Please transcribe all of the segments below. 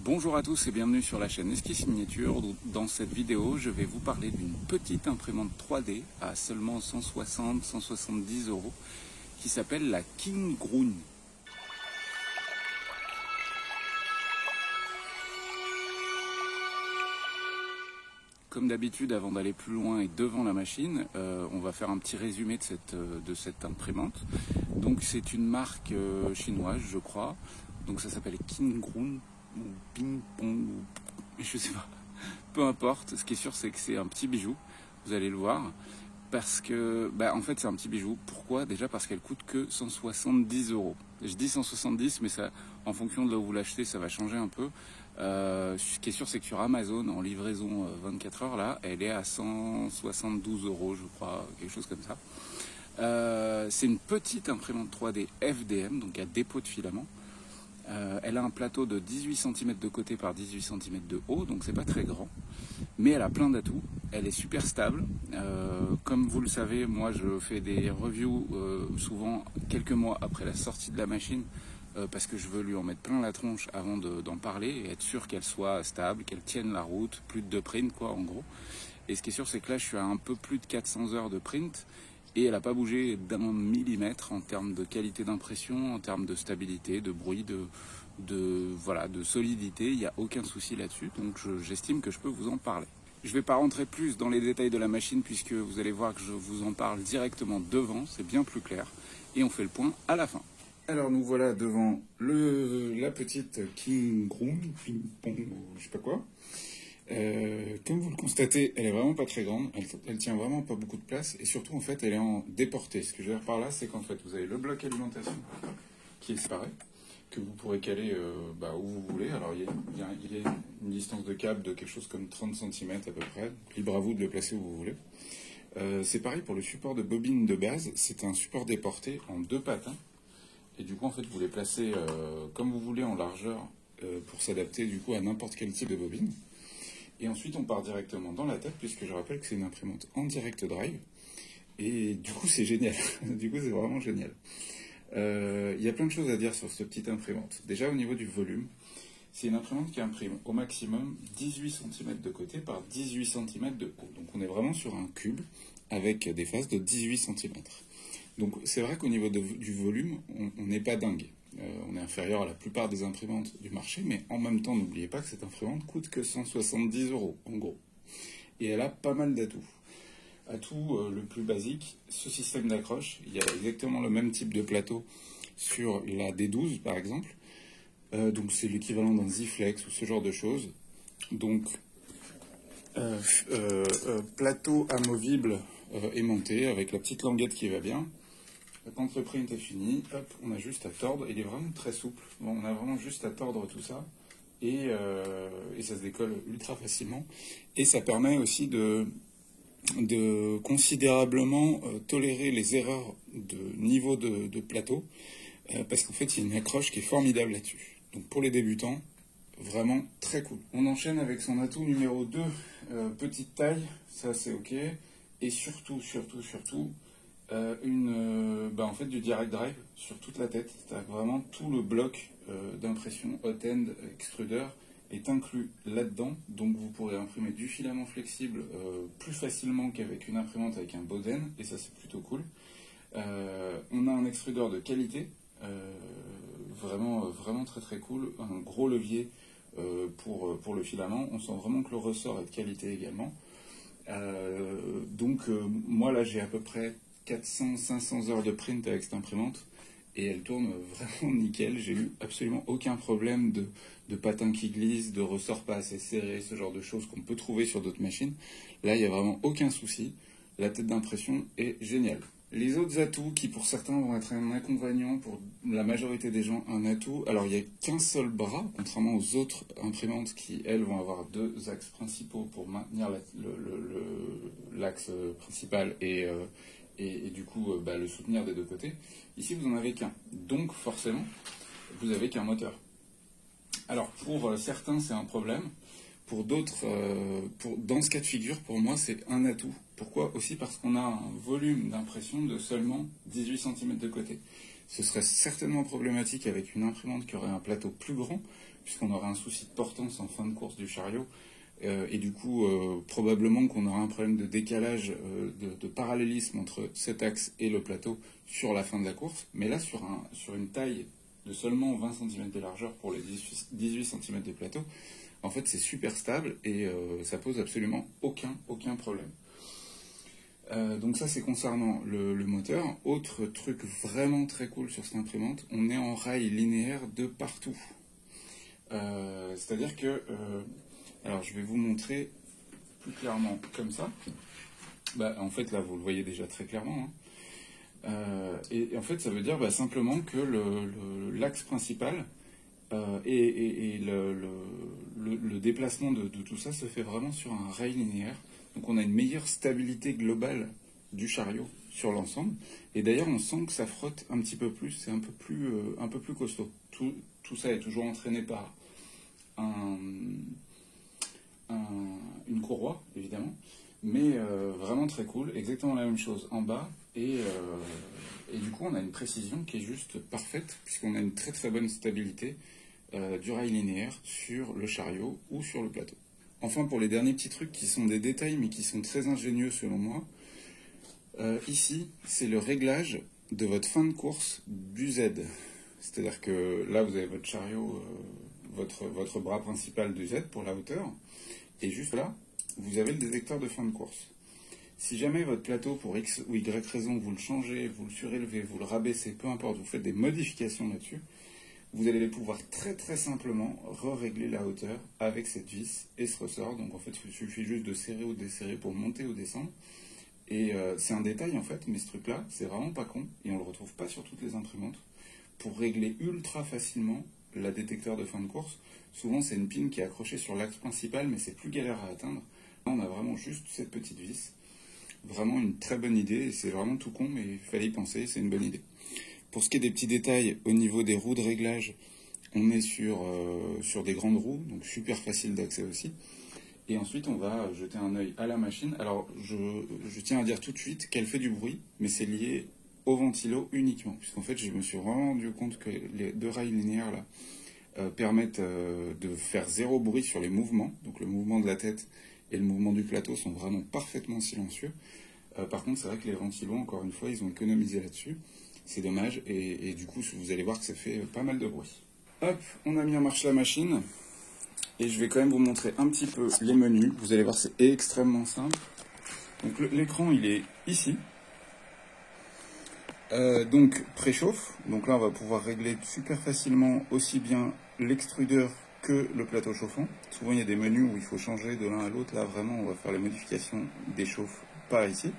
Bonjour à tous et bienvenue sur la chaîne Esquisse Miniature. Dans cette vidéo, je vais vous parler d'une petite imprimante 3D à seulement 160-170 euros qui s'appelle la King Groon. Comme d'habitude, avant d'aller plus loin et devant la machine, on va faire un petit résumé de cette imprimante. Donc c'est une marque chinoise, je crois. Donc ça s'appelle King Groon ou Ping Pong, je sais pas. Peu importe. Ce qui est sûr, c'est que c'est un petit bijou. Vous allez le voir. Parce que, en fait, c'est un petit bijou. Pourquoi? Déjà parce qu'elle coûte que 170 euros. Je dis 170, mais ça, en fonction de là où vous l'achetez, ça va changer un peu. Ce qui est sûr, c'est que sur Amazon, en livraison 24 heures, là, elle est à 172 euros, je crois, quelque chose comme ça. C'est une petite imprimante 3D FDM, donc à dépôt de filament. Elle a un plateau de 18 cm de côté par 18 cm de haut, donc c'est pas très grand. Mais elle a plein d'atouts. Elle est super stable. Comme vous le savez, moi je fais des reviews souvent quelques mois après la sortie de la machine parce que je veux lui en mettre plein la tronche avant d'en parler et être sûr qu'elle soit stable, qu'elle tienne la route, plus de print quoi en gros. Et ce qui est sûr, c'est que là je suis à un peu plus de 400 heures de print et elle n'a pas bougé d'un millimètre en termes de qualité d'impression, en termes de stabilité, de bruit, de solidité. Il n'y a aucun souci là-dessus, donc j'estime que je peux vous en parler. Je ne vais pas rentrer plus dans les détails de la machine puisque vous allez voir que je vous en parle directement devant, c'est bien plus clair. Et on fait le point à la fin. Alors nous voilà devant la petite King Groon, Ping Pong, je sais pas quoi. Comme vous le constatez, elle est vraiment pas très grande, elle tient vraiment pas beaucoup de place et surtout en fait elle est en déportée. Ce que je veux dire par là, c'est qu'en fait vous avez le bloc alimentation qui est séparé, que vous pourrez caler où vous voulez. Alors il y a une distance de câble de quelque chose comme 30 cm à peu près, libre à vous de le placer où vous voulez. C'est pareil pour le support de bobine de base, c'est un support déporté en deux patins et du coup en fait vous les placez comme vous voulez en largeur pour s'adapter du coup à n'importe quel type de bobine. Et ensuite, on part directement dans la tête, puisque je rappelle que c'est une imprimante en direct drive. Et du coup, c'est génial. Du coup, c'est vraiment génial. Il y a plein de choses à dire sur cette petite imprimante. Déjà, au niveau du volume, c'est une imprimante qui imprime au maximum 18 cm de côté par 18 cm de haut. Donc, on est vraiment sur un cube avec des faces de 18 cm. Donc, c'est vrai qu'au niveau du volume, on n'est pas dingue. On est inférieur à la plupart des imprimantes du marché, mais en même temps, n'oubliez pas que cette imprimante coûte que 170 euros, en gros. Et elle a pas mal d'atouts. Atout le plus basique, ce système d'accroche. Il y a exactement le même type de plateau sur la D12, par exemple. Donc c'est l'équivalent d'un Z-Flex ou ce genre de choses. Donc, plateau amovible aimanté avec la petite languette qui va bien. Quand le print est fini, hop, on a juste à tordre. Il est vraiment très souple. Bon, on a vraiment juste à tordre tout ça. Et ça se décolle ultra facilement. Et ça permet aussi de considérablement tolérer les erreurs de niveau de plateau. Parce qu'en fait, il y a une accroche qui est formidable là-dessus. Donc pour les débutants, vraiment très cool. On enchaîne avec son atout numéro 2, petite taille. Ça, c'est OK. Et surtout, en fait du direct drive sur toute la tête, c'est-à-dire que vraiment tout le bloc d'impression hot-end extrudeur est inclus là-dedans, donc vous pourrez imprimer du filament flexible plus facilement qu'avec une imprimante avec un Boden, et ça c'est plutôt cool. On a un extrudeur de qualité, vraiment très très cool, un gros levier pour le filament, on sent vraiment que le ressort est de qualité également. Moi là j'ai à peu près 400-500 heures de print avec cette imprimante et elle tourne vraiment nickel. J'ai eu absolument aucun problème de patins qui glissent, de ressorts pas assez serrés, ce genre de choses qu'on peut trouver sur d'autres machines. Là, il n'y a vraiment aucun souci. La tête d'impression est géniale. Les autres atouts qui pour certains vont être un inconvénient, pour la majorité des gens un atout. Alors il n'y a qu'un seul bras, contrairement aux autres imprimantes qui elles vont avoir deux axes principaux pour maintenir l'axe principal et du coup le soutenir des deux côtés. Ici vous n'en avez qu'un, donc forcément vous n'avez qu'un moteur. Alors pour certains c'est un problème, pour d'autres, dans ce cas de figure, pour moi c'est un atout. Pourquoi? Aussi parce qu'on a un volume d'impression de seulement 18 cm de côté. Ce serait certainement problématique avec une imprimante qui aurait un plateau plus grand, puisqu'on aurait un souci de portance en fin de course du chariot, et du coup, probablement qu'on aura un problème de décalage, de parallélisme entre cet axe et le plateau sur la fin de la course. Mais là, sur une taille de seulement 20 cm de largeur pour les 18 cm des plateaux, en fait, c'est super stable et ça pose absolument aucun problème. Donc ça, c'est concernant le moteur. Autre truc vraiment très cool sur cette imprimante, on est en rail linéaire de partout. C'est-à-dire que... alors, je vais vous montrer plus clairement comme ça. En fait, là, vous le voyez déjà très clairement. Et en fait, ça veut dire simplement que l'axe principal et le déplacement de tout ça se fait vraiment sur un rail linéaire. Donc on a une meilleure stabilité globale du chariot sur l'ensemble. Et d'ailleurs, on sent que ça frotte un petit peu plus, c'est un peu plus costaud. Tout ça est toujours entraîné par une courroie, évidemment, mais vraiment très cool. Exactement la même chose en bas. Et du coup, on a une précision qui est juste parfaite, puisqu'on a une très très bonne stabilité du rail linéaire sur le chariot ou sur le plateau. Enfin, pour les derniers petits trucs qui sont des détails, mais qui sont très ingénieux selon moi, ici, c'est le réglage de votre fin de course du Z. C'est-à-dire que là, vous avez votre chariot, votre bras principal du Z pour la hauteur, et juste là, vous avez le détecteur de fin de course. Si jamais votre plateau, pour X ou Y raison, vous le changez, vous le surélevez, vous le rabaissez, peu importe, vous faites des modifications là-dessus, vous allez pouvoir très très simplement régler la hauteur avec cette vis et ce ressort. Donc en fait, il suffit juste de serrer ou de desserrer pour monter ou descendre. Et c'est un détail en fait, mais ce truc-là, c'est vraiment pas con, et on le retrouve pas sur toutes les imprimantes. Pour régler ultra facilement la détecteur de fin de course, souvent c'est une pin qui est accrochée sur l'axe principal, mais c'est plus galère à atteindre. Là, on a vraiment juste cette petite vis. Vraiment une très bonne idée, et c'est vraiment tout con, mais il fallait y penser, c'est une bonne idée. Pour ce qui est des petits détails, au niveau des roues de réglage, on est sur des grandes roues, donc super facile d'accès aussi. Et ensuite, on va jeter un œil à la machine. Alors, je tiens à dire tout de suite qu'elle fait du bruit, mais c'est lié au ventilo uniquement. Puisqu'en fait, je me suis vraiment rendu compte que les deux rails linéaires là permettent de faire zéro bruit sur les mouvements. Donc le mouvement de la tête et le mouvement du plateau sont vraiment parfaitement silencieux. Par contre, c'est vrai que les ventilos, encore une fois, ils ont économisé là-dessus. C'est dommage, et du coup, vous allez voir que ça fait pas mal de bruit. Hop, on a mis en marche la machine, et je vais quand même vous montrer un petit peu les menus. Vous allez voir, c'est extrêmement simple. Donc l'écran, il est ici. Donc préchauffe, donc là on va pouvoir régler super facilement aussi bien l'extrudeur que le plateau chauffant. Souvent il y a des menus où il faut changer de l'un à l'autre, là vraiment on va faire les modifications des chauffes par ici.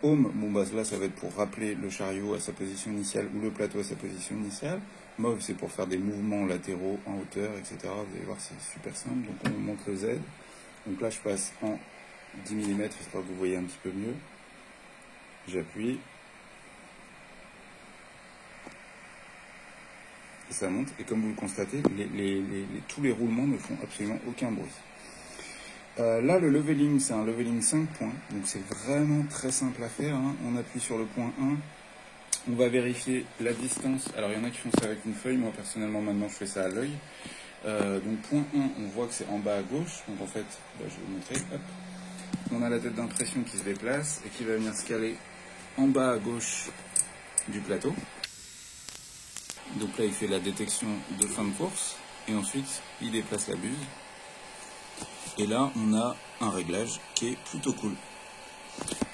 Home, là ça va être pour rappeler le chariot à sa position initiale ou le plateau à sa position initiale. Move, c'est pour faire des mouvements latéraux en hauteur, etc. Vous allez voir, c'est super simple. Donc on monte le Z. Donc là je passe en 10 mm, histoire que vous voyez un petit peu mieux. J'appuie. Et ça monte. Et comme vous le constatez, tous les roulements ne font absolument aucun bruit. Là, le leveling, c'est un leveling 5 points, donc c'est vraiment très simple à faire. On appuie sur le point 1, on va vérifier la distance. Alors, il y en a qui font ça avec une feuille, moi personnellement, maintenant, je fais ça à l'œil. Donc, point 1, on voit que c'est en bas à gauche, donc en fait, je vais vous montrer. Hop. On a la tête d'impression qui se déplace et qui va venir se caler en bas à gauche du plateau. Donc là, il fait la détection de fin de course, et ensuite, il déplace la buse. Et là, on a un réglage qui est plutôt cool.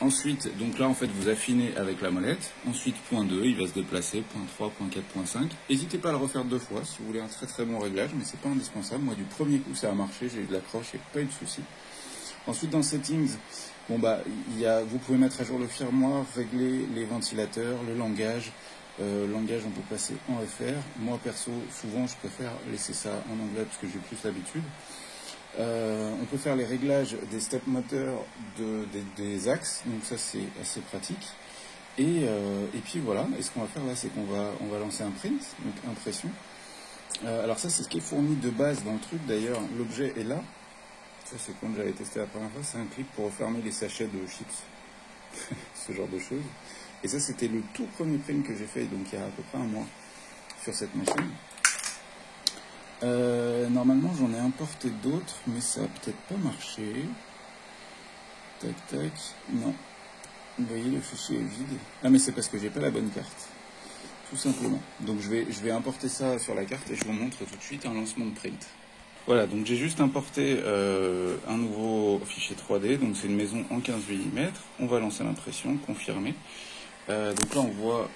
Ensuite, donc là, en fait, vous affinez avec la molette. Ensuite, point 2, il va se déplacer. Point 3, point 4, point 5. N'hésitez pas à le refaire 2 fois si vous voulez un très très bon réglage, mais c'est pas indispensable. Moi, du premier coup, ça a marché. J'ai eu de l'accroche et pas eu de soucis. Ensuite, dans Settings, vous pouvez mettre à jour le firmware, régler les ventilateurs, le langage. Langage, on peut passer en FR. Moi, perso, souvent, je préfère laisser ça en anglais parce que j'ai plus l'habitude. On peut faire les réglages des step moteurs des axes, donc ça c'est assez pratique. Et puis voilà, et ce qu'on va faire là, c'est qu'on va lancer un print, donc impression. Alors ça c'est ce qui est fourni de base dans le truc, d'ailleurs l'objet est là. Ça c'est quand j'avais testé la première fois, c'est un clip pour refermer les sachets de chips, ce genre de choses. Et ça, c'était le tout premier print que j'ai fait, donc il y a à peu près un mois, sur cette machine. Normalement, j'en ai importé d'autres, mais ça a peut-être pas marché. Tac, tac. Non. Vous voyez, le fichier est vide. Ah, mais c'est parce que j'ai pas la bonne carte. Tout simplement. Donc je vais importer ça sur la carte et je vous montre tout de suite un lancement de print. Voilà, donc j'ai juste importé un nouveau fichier 3D. Donc c'est une maison en 15 mm. On va lancer l'impression, confirmer. Donc là, on voit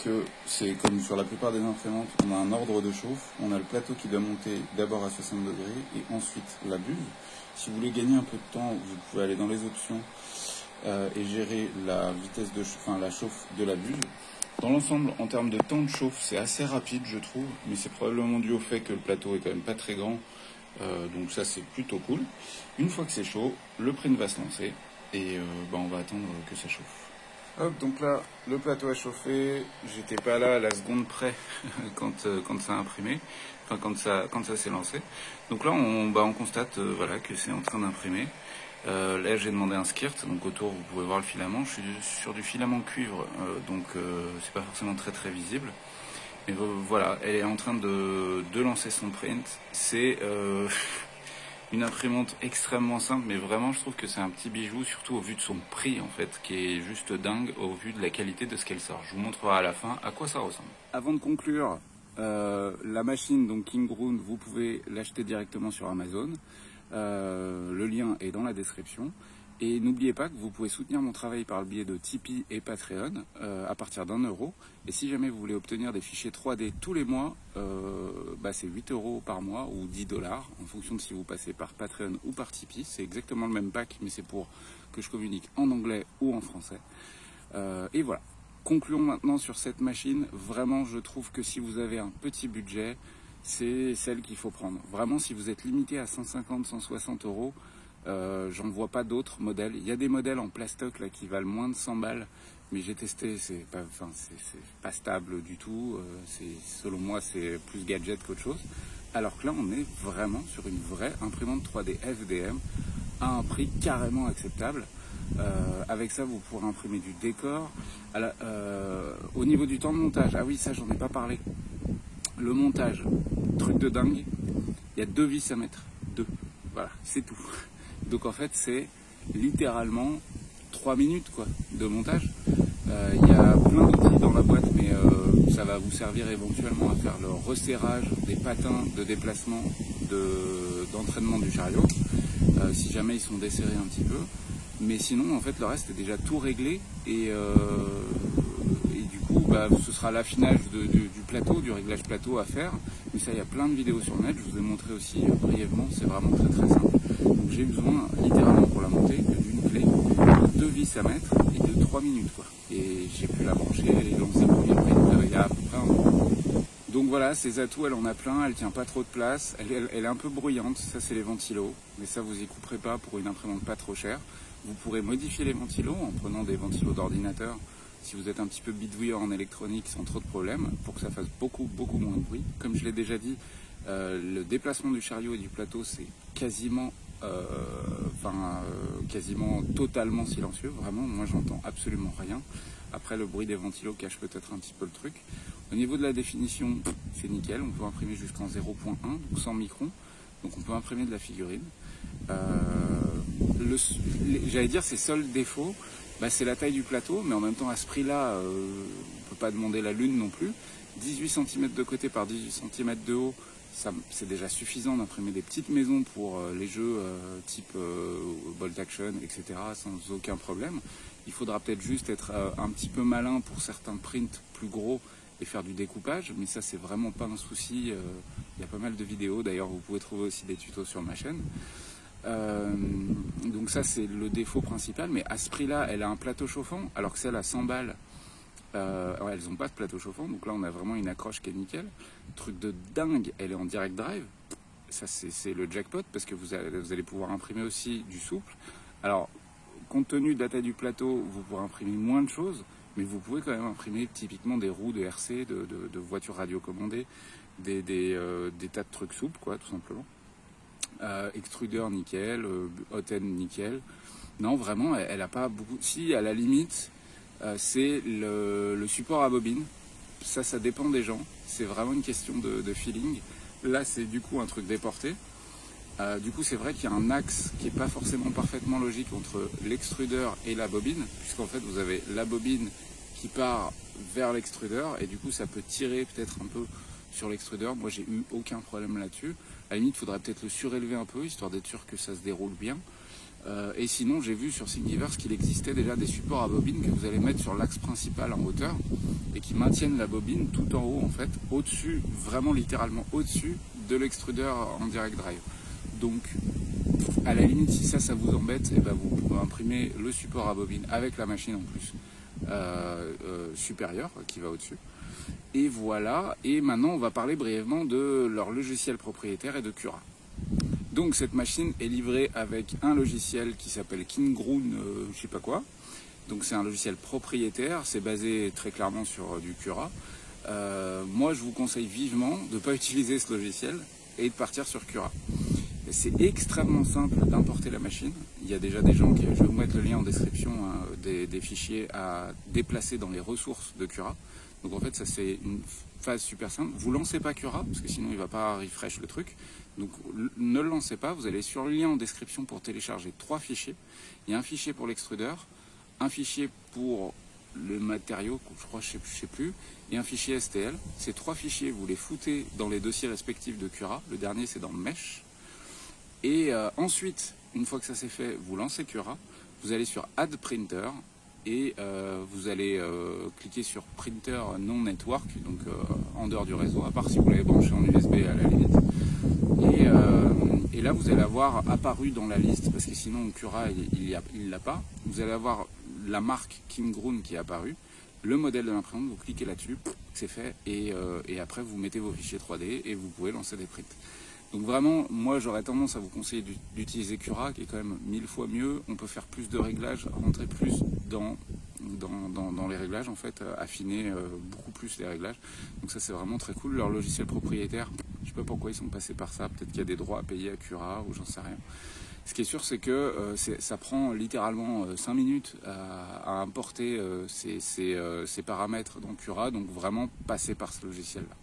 que c'est comme sur la plupart des imprimantes, on a un ordre de chauffe. On a le plateau qui doit monter d'abord à 60 degrés et ensuite la buse. Si vous voulez gagner un peu de temps, vous pouvez aller dans les options et gérer la vitesse de la chauffe de la buse. Dans l'ensemble, en termes de temps de chauffe, c'est assez rapide, je trouve, mais c'est probablement dû au fait que le plateau est quand même pas très grand, donc ça c'est plutôt cool. Une fois que c'est chaud, le print va se lancer et on va attendre que ça chauffe. Hop, donc là, le plateau a chauffé, j'étais pas là à la seconde près quand ça a imprimé, enfin quand ça s'est lancé. Donc là, on constate voilà, que c'est en train d'imprimer. Là, j'ai demandé un skirt, donc autour, vous pouvez voir le filament. Je suis sur du filament cuivre, donc c'est pas forcément très très visible. Mais voilà, elle est en train de lancer son print. C'est une imprimante extrêmement simple, mais vraiment, je trouve que c'est un petit bijou, surtout au vu de son prix, en fait, qui est juste dingue au vu de la qualité de ce qu'elle sort. Je vous montrerai à la fin à quoi ça ressemble. Avant de conclure, la machine, donc King Ground, vous pouvez l'acheter directement sur Amazon. Le lien est dans la description. Et n'oubliez pas que vous pouvez soutenir mon travail par le biais de Tipeee et Patreon à partir d'1 €. Et si jamais vous voulez obtenir des fichiers 3D tous les mois, c'est 8 € par mois ou 10 $, en fonction de si vous passez par Patreon ou par Tipeee. C'est exactement le même pack, mais c'est pour que je communique en anglais ou en français. Et voilà. Concluons maintenant sur cette machine. Vraiment, je trouve que si vous avez un petit budget, c'est celle qu'il faut prendre. Vraiment, si vous êtes limité à 150, 160 €, j'en vois pas d'autres modèles. Il y a des modèles en plastoc là qui valent moins de 100 balles, mais j'ai testé, c'est pas stable du tout. Selon moi, c'est plus gadget qu'autre chose. Alors que là, on est vraiment sur une vraie imprimante 3D FDM à un prix carrément acceptable. Avec ça, vous pourrez imprimer du décor. Au niveau du temps de montage, ah oui, ça j'en ai pas parlé. Le montage, truc de dingue, il y a 2 vis à mettre, 2, voilà, c'est tout. Donc en fait, c'est littéralement 3 minutes quoi, de montage. Il y a plein d'outils dans la boîte, mais ça va vous servir éventuellement à faire le resserrage des patins de déplacement, d'entraînement du chariot, si jamais ils sont desserrés un petit peu. Mais sinon, en fait, le reste est déjà tout réglé et du coup, ce sera l'affinage du plateau, du réglage plateau à faire. Mais ça, il y a plein de vidéos sur le net. Je vous ai montré aussi brièvement. C'est vraiment très très simple. Donc j'ai besoin, littéralement pour la monter, d'une clé, de 2 vis à mettre et de 3 minutes quoi. Et j'ai pu la brancher et lancer le premier print il y a à peu près un mois. Donc voilà, ces atouts, elle en a plein, elle tient pas trop de place, elle est un peu bruyante, ça c'est les ventilos, mais ça vous y couperez pas pour une imprimante pas trop chère. Vous pourrez modifier les ventilos en prenant des ventilos d'ordinateur si vous êtes un petit peu bidouilleur en électronique sans trop de problèmes, pour que ça fasse beaucoup moins de bruit. Comme je l'ai déjà dit, le déplacement du chariot et du plateau c'est quasiment totalement silencieux, vraiment, moi j'entends absolument rien. Après le bruit des ventilos cache peut-être un petit peu le truc. Au niveau de la définition, c'est nickel, on peut imprimer jusqu'en 0.1, donc 100 microns, donc on peut imprimer de la figurine. J'allais dire ses seuls défauts, c'est la taille du plateau, mais en même temps à ce prix-là, on ne peut pas demander la lune non plus. 18 cm de côté par 18 cm de haut, c'est déjà suffisant d'imprimer des petites maisons pour les jeux type Bolt Action, etc. sans aucun problème. Il faudra peut-être juste être un petit peu malin pour certains prints plus gros et faire du découpage, mais ça c'est vraiment pas un souci. Il y a pas mal de vidéos, d'ailleurs vous pouvez trouver aussi des tutos sur ma chaîne. Donc ça c'est le défaut principal, mais à ce prix-là, elle a un plateau chauffant, alors que celle à 100 balles, elles n'ont pas de plateau chauffant, donc là on a vraiment une accroche qui est nickel. Truc de dingue, elle est en direct drive, ça c'est le jackpot, parce que vous allez pouvoir imprimer aussi du souple. Alors, compte tenu de la taille du plateau, vous pourrez imprimer moins de choses, mais vous pouvez quand même imprimer typiquement des roues de RC, de voitures radiocommandées, des tas de trucs souples, quoi, tout simplement. Extrudeur nickel, hot end nickel. Non, vraiment, elle a pas beaucoup. Si, à la limite, c'est le support à bobine. Ça dépend des gens, c'est vraiment une question de feeling. Là c'est du coup un truc déporté. Du coup c'est vrai qu'il y a un axe qui n'est pas forcément parfaitement logique entre l'extrudeur et la bobine, puisqu'en fait vous avez la bobine qui part vers l'extrudeur et du coup ça peut tirer peut-être un peu sur l'extrudeur. Moi j'ai eu aucun problème là-dessus. À la limite il faudrait peut-être le surélever un peu histoire d'être sûr que ça se déroule bien. Et sinon j'ai vu sur Thingiverse qu'il existait déjà des supports à bobine que vous allez mettre sur l'axe principal en hauteur et qui maintiennent la bobine tout en haut en fait, au-dessus, vraiment littéralement au-dessus de l'extrudeur en direct drive. Donc à la limite si ça vous embête, et ben, vous pouvez imprimer le support à bobine avec la machine en plus supérieure qui va au-dessus. Et voilà, et maintenant on va parler brièvement de leur logiciel propriétaire et de Cura. Donc cette machine est livrée avec un logiciel qui s'appelle KineGroon, je sais pas quoi. Donc c'est un logiciel propriétaire, c'est basé très clairement sur du Cura. Moi je vous conseille vivement de ne pas utiliser ce logiciel et de partir sur Cura. C'est extrêmement simple d'importer la machine. Il y a déjà des gens je vais vous mettre le lien en description, hein, des fichiers à déplacer dans les ressources de Cura. Donc en fait ça c'est une phase super simple. Vous lancez pas Cura parce que sinon il va pas refresh le truc. Donc ne le lancez pas, vous allez sur le lien en description pour télécharger 3 fichiers. Il y a un fichier pour l'extrudeur, un fichier pour le matériau, je crois, je sais plus, et un fichier STL. Ces 3 fichiers, vous les foutez dans les dossiers respectifs de Cura. Le dernier c'est dans Mesh. Et ensuite, une fois que ça c'est fait, vous lancez Cura, vous allez sur Add Printer et vous allez cliquer sur Printer non network, donc en dehors du réseau, à part si vous l'avez branché en USB à la limite. Et là vous allez avoir apparu dans la liste, parce que sinon Cura il l'a pas, vous allez avoir la marque KineGroon qui est apparue, le modèle de l'imprimante, vous cliquez là-dessus, c'est fait, et après vous mettez vos fichiers 3D et vous pouvez lancer des prints. Donc vraiment, moi j'aurais tendance à vous conseiller d'utiliser Cura, qui est quand même 1000 fois mieux. On peut faire plus de réglages, rentrer plus dans les réglages en fait, affiner beaucoup plus les réglages. Donc ça c'est vraiment très cool. Leur logiciel propriétaire, je sais pas pourquoi ils sont passés par ça, peut-être qu'il y a des droits à payer à Cura ou j'en sais rien. Ce qui est sûr c'est que ça prend littéralement 5 minutes à importer ces paramètres dans Cura, donc vraiment passer par ce logiciel-là.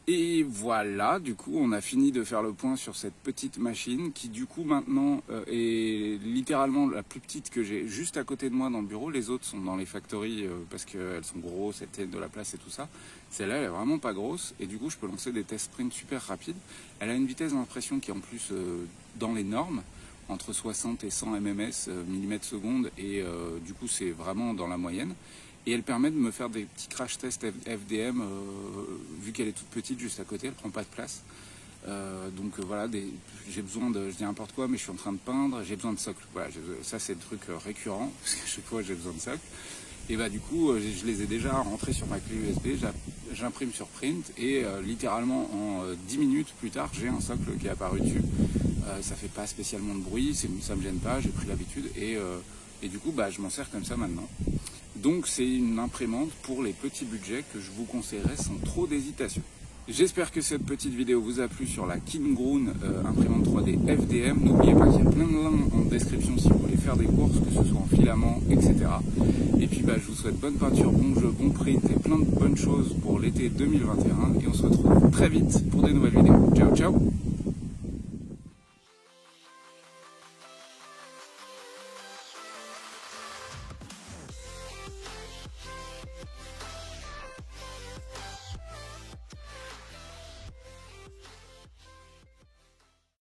Et voilà, du coup, on a fini de faire le point sur cette petite machine qui, du coup, maintenant est littéralement la plus petite que j'ai juste à côté de moi dans le bureau. Les autres sont dans les factories parce qu'elles sont grosses, elles tiennent de la place et tout ça. Celle-là, elle est vraiment pas grosse et du coup, je peux lancer des tests sprint super rapides. Elle a une vitesse d'impression qui est en plus dans les normes, entre 60 et 100 millimètres secondes et du coup, c'est vraiment dans la moyenne. Et elle permet de me faire des petits crash tests FDM, vu qu'elle est toute petite juste à côté, elle prend pas de place. Donc voilà, j'ai besoin de, je dis n'importe quoi, mais je suis en train de peindre, j'ai besoin de socle. Voilà, ça c'est le truc récurrent, parce qu'à chaque fois j'ai besoin de socle. Et bah du coup, je les ai déjà rentrés sur ma clé USB, j'imprime sur print, et littéralement en 10 minutes plus tard, j'ai un socle qui est apparu dessus. Ça fait pas spécialement de bruit, ça me gêne pas, j'ai pris l'habitude, et du coup, bah, je m'en sers comme ça maintenant. Donc c'est une imprimante pour les petits budgets que je vous conseillerais sans trop d'hésitation. J'espère que cette petite vidéo vous a plu sur la KineGroon imprimante 3D FDM. N'oubliez pas qu'il y a plein de liens en description si vous voulez faire des courses, que ce soit en filament, etc. Et puis bah, je vous souhaite bonne peinture, bon jeu, bon print et plein de bonnes choses pour l'été 2021. Et on se retrouve très vite pour des nouvelles vidéos. Ciao, ciao!